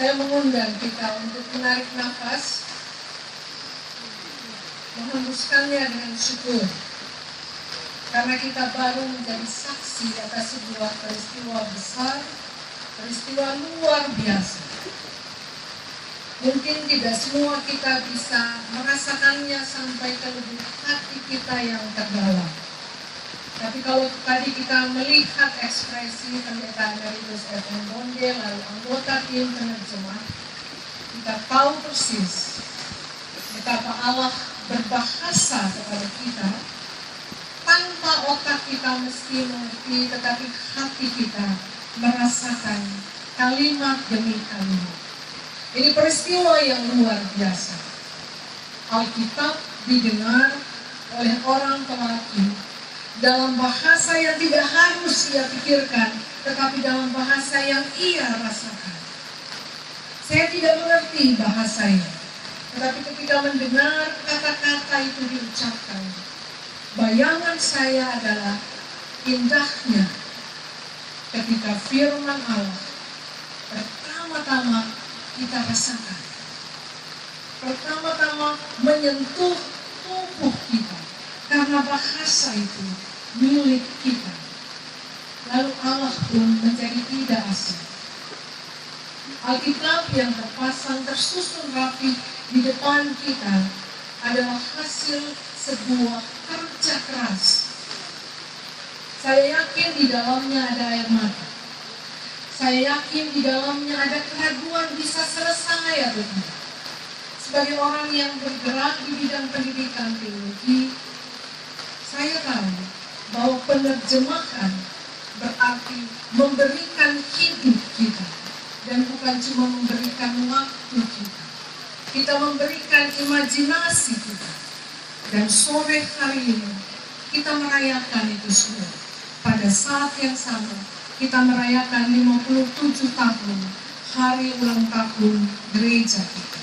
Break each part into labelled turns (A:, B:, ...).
A: Saya mengundang kita untuk menarik nafas, menghembuskannya dengan syukur. Karena kita baru menjadi saksi atas sebuah peristiwa besar, peristiwa luar biasa. Mungkin tidak semua kita bisa merasakannya sampai ke lubuk hati kita yang terdalam. Tapi kalau tadi kita melihat ekspresi pendeta Emeritus F.M. Bonde, lalu anggota tim penerjemah, kita tahu persis betapa Allah berbahasa kepada kita tanpa otak kita mesti mengerti, tetapi hati kita merasakan kalimat demi kalimat. Ini peristiwa yang luar biasa. Alkitab didengar oleh orang pelaki dalam bahasa yang tidak harus ia pikirkan, tetapi dalam bahasa yang ia rasakan. Saya tidak mengerti bahasanya, tetapi ketika mendengar kata-kata itu diucapkan, bayangan saya adalah indahnya ketika firman Allah pertama-tama kita rasakan. Pertama-tama menyentuh tubuh kita, karena bahasa itu milik kita. Lalu Allah pun menjadi tidak asing. Alkitab yang terpasang tersusun rapi di depan kita adalah hasil sebuah kerja keras. Saya yakin di dalamnya ada air mata. Saya yakin di dalamnya ada keraguan bisa selesai atau tidak. Sebagai orang yang bergerak di bidang pendidikan teologi, saya tahu bahwa penerjemahan berarti memberikan hidup kita. Dan bukan cuma memberikan waktu kita. Kita memberikan imajinasi kita. Dan sore hari ini kita merayakan itu semua. Pada saat yang sama kita merayakan 57 tahun hari ulang tahun gereja kita.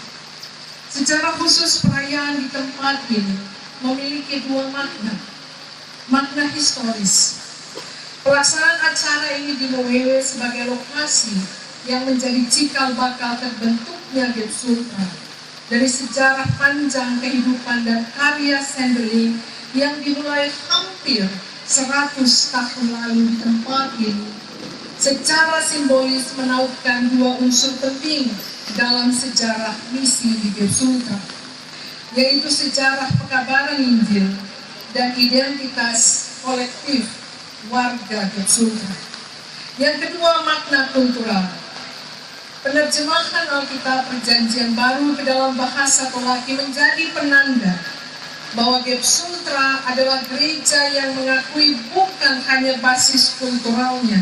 A: Secara khusus perayaan di tempat ini memiliki dua makna. Makna historis. Pelaksanaan acara ini di Mowewe sebagai lokasi yang menjadi cikal bakal terbentuknya GEP Sultra dari sejarah panjang kehidupan dan karya Sanderling yang dimulai hampir 100 tahun lalu di tempat ini, secara simbolis menautkan dua unsur penting dalam sejarah misi di GEP Sultra, yaitu sejarah pekabaran Injil dan identitas kolektif warga GEP Sultra. Yang kedua, makna kultural. Penerjemahan Alkitab Perjanjian Baru ke dalam bahasa Polaki menjadi penanda bahwa GEP Sultra adalah gereja yang mengakui bukan hanya basis kulturalnya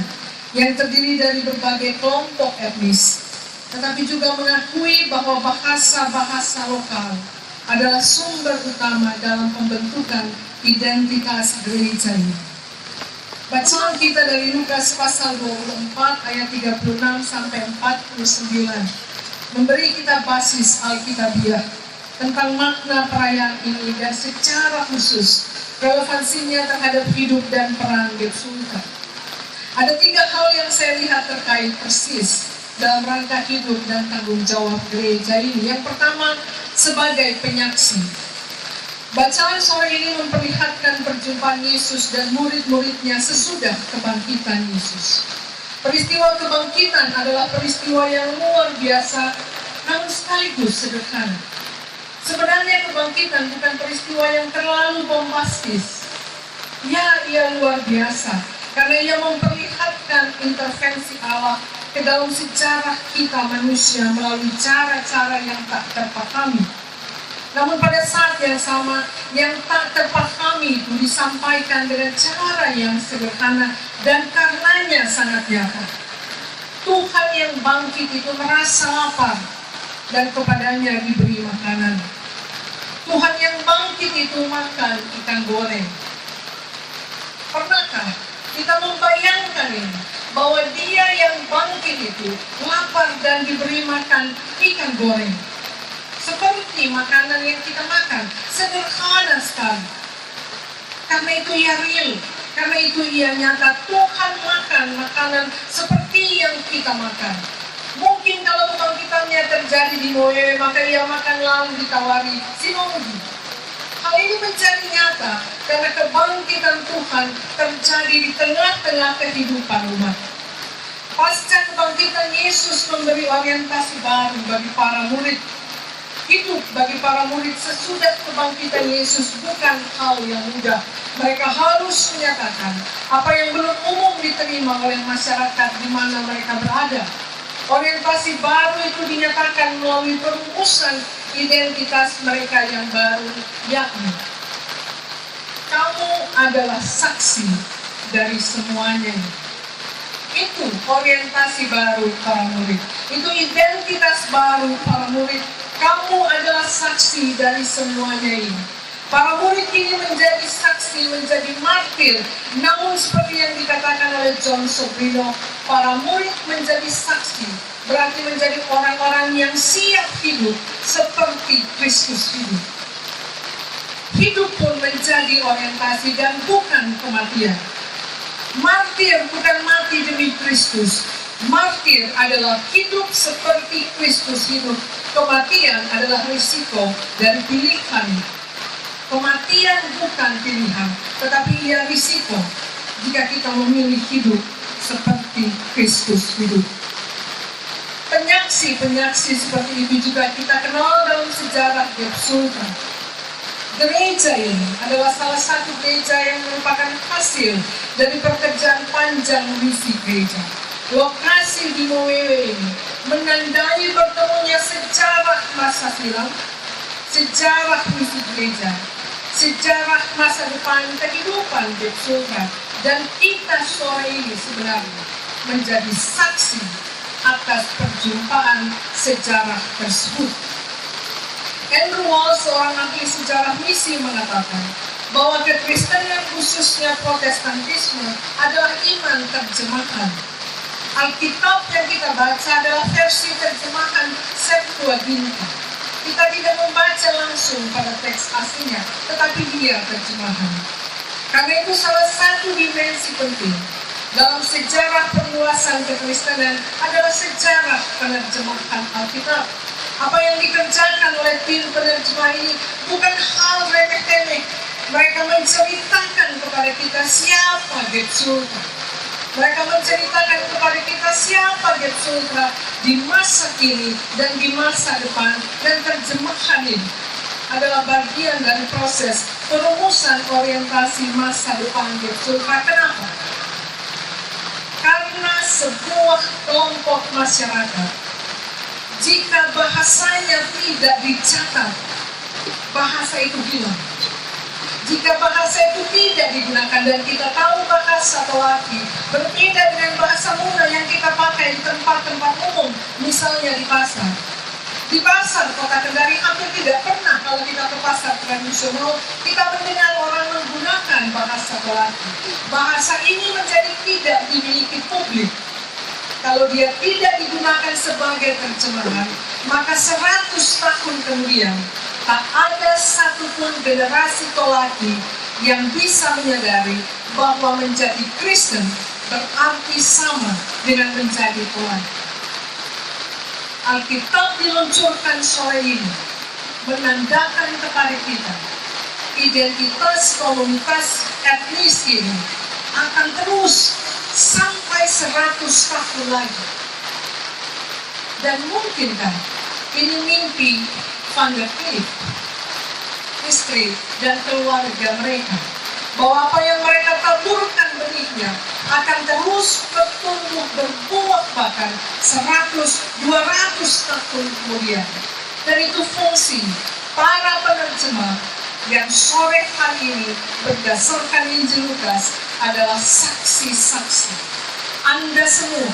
A: yang terdiri dari berbagai kelompok etnis, tetapi juga mengakui bahwa bahasa-bahasa lokal adalah sumber utama dalam pembentukan identitas gereja ini. Bacaan kita dari Lukas pasal 24 ayat 36 sampai 49 memberi kita basis Alkitabiah tentang makna perayaan ini dan secara khusus relevansinya terhadap hidup dan peran GEP Sultra. Ada 3 hal yang saya lihat terkait persis dalam rangka hidup dan tanggung jawab gereja ini. Yang pertama, sebagai penyaksi. Bacaan sore ini memperlihatkan perjumpaan Yesus dan murid-muridnya sesudah kebangkitan Yesus. Peristiwa kebangkitan adalah peristiwa yang luar biasa, namun sekaligus sederhana. Sebenarnya kebangkitan bukan peristiwa yang terlalu bombastis. Ya, ia luar biasa, karena ia memperlihatkan intervensi Allah ke dalam sejarah kita manusia melalui cara-cara yang tak terpahami. Namun pada saat yang sama, yang tak terpahami itu disampaikan dengan cara yang sederhana dan karenanya sangat nyata. Tuhan yang bangkit itu merasa lapar dan kepadanya diberi makanan. Tuhan yang bangkit itu makan ikan goreng. Pernahkah kita membayangkan ini, bahwa dia yang bangkit itu lapar dan diberi makan ikan goreng? Seperti makanan yang kita makan, sederhana sekali. Karena itu ia real, karena itu ia nyata. Tuhan makan makanan seperti yang kita makan. Mungkin kalau kebangkitannya terjadi di Moe, maka ia makan lalu ditawari sinonggi. Hal ini menjadi nyata karena kebangkitan Tuhan terjadi di tengah-tengah kehidupan umat. Pasca kebangkitan, Yesus memberi orientasi baru bagi para murid. Hidup bagi para murid sesudah kebangkitan Yesus bukan hal yang mudah. Mereka harus menyatakan apa yang belum umum diterima oleh masyarakat di mana mereka berada. Orientasi baru itu dinyatakan melalui perumusan identitas mereka yang baru, yakni kamu adalah saksi dari semuanya. Itu orientasi baru para murid. Itu identitas baru para murid. Kamu adalah saksi dari semuanya ini. Para murid ini menjadi saksi, menjadi martir. Namun seperti yang dikatakan oleh John Sobrino, para murid menjadi saksi berarti menjadi orang-orang yang siap hidup seperti Kristus hidup. Hidup pun menjadi orientasi dan bukan kematian. Martir bukan mati demi Kristus. Martir adalah hidup seperti Kristus hidup. Kematian adalah risiko dari pilihan. Kematian bukan pilihan, tetapi ia risiko jika kita memilih hidup seperti Kristus hidup. Penyaksi-penyaksi seperti itu juga kita kenal dalam sejarah Sultan. Gereja ini adalah salah satu gereja yang merupakan hasil dari pekerjaan panjang misi gereja. Lokasi di Mowewe ini menandai bertemunya sejarah masa silam, sejarah misi gereja, sejarah masa depan kehidupan Sultan. Dan kita sore ini sebenarnya menjadi saksi atas perjumpaan sejarah tersebut. Andrew Walls, seorang ahli sejarah misi, mengatakan bahwa kekristenan, khususnya Protestantisme, adalah iman terjemahan. Alkitab yang kita baca adalah versi terjemahan Septuaginta. Kita tidak membaca langsung pada teks aslinya, tetapi dia terjemahan. Karena itu salah satu dimensi penting dalam sejarah perluasan kekristenan adalah sejarah penerjemahan Alkitab. Apa yang dikerjakan oleh tim penerjemah ini bukan hal remeh-temeh. Mereka menceritakan kepada kita siapa Sultan. Mereka menceritakan kepada kita siapa Sultan di masa kini dan di masa depan. Dan terjemahan ini adalah bagian dari proses perumusan orientasi masa depan Sultan. Kenapa? Karena sebuah kelompok masyarakat, jika bahasanya tidak dicatat, bahasa itu hilang. Jika bahasa itu tidak digunakan, dan kita tahu bahasa Tolaki berbeda dengan bahasa Muna yang kita pakai di tempat-tempat umum, misalnya di pasar. Di pasar kota Kendari hampir tidak pernah kalau kita ke pasar tradisional kita mendengar orang menggunakan bahasa Tolaki. Bahasa ini menjadi tidak dimiliki publik. Kalau dia tidak digunakan sebagai terjemahan, maka 100 tahun kemudian tak ada satupun generasi Tolaki yang bisa menyadari bahwa menjadi Kristen berarti sama dengan menjadi Tolaki. Alkitab diluncurkan sore ini menandakan kepada kita identitas komunitas etnis ini akan terus sampai 100 tahun lagi. Dan mungkinkah ini mimpi Van der Cliff, istri dan keluarga mereka, bahwa apa yang mereka taburkan benihnya akan terus bertumbuh berbuah bahkan 100-200 tahun kemudian. Dan itu fungsi para penerjemah yang sore hari ini berdasarkan Injil Lukas adalah saksi-saksi. Anda semua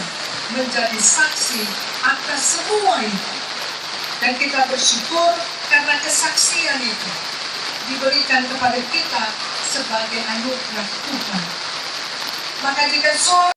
A: menjadi saksi atas semua ini. Dan kita bersyukur karena kesaksian itu diberikan kepada kita sebagai anugerah Tuhan. Maka jika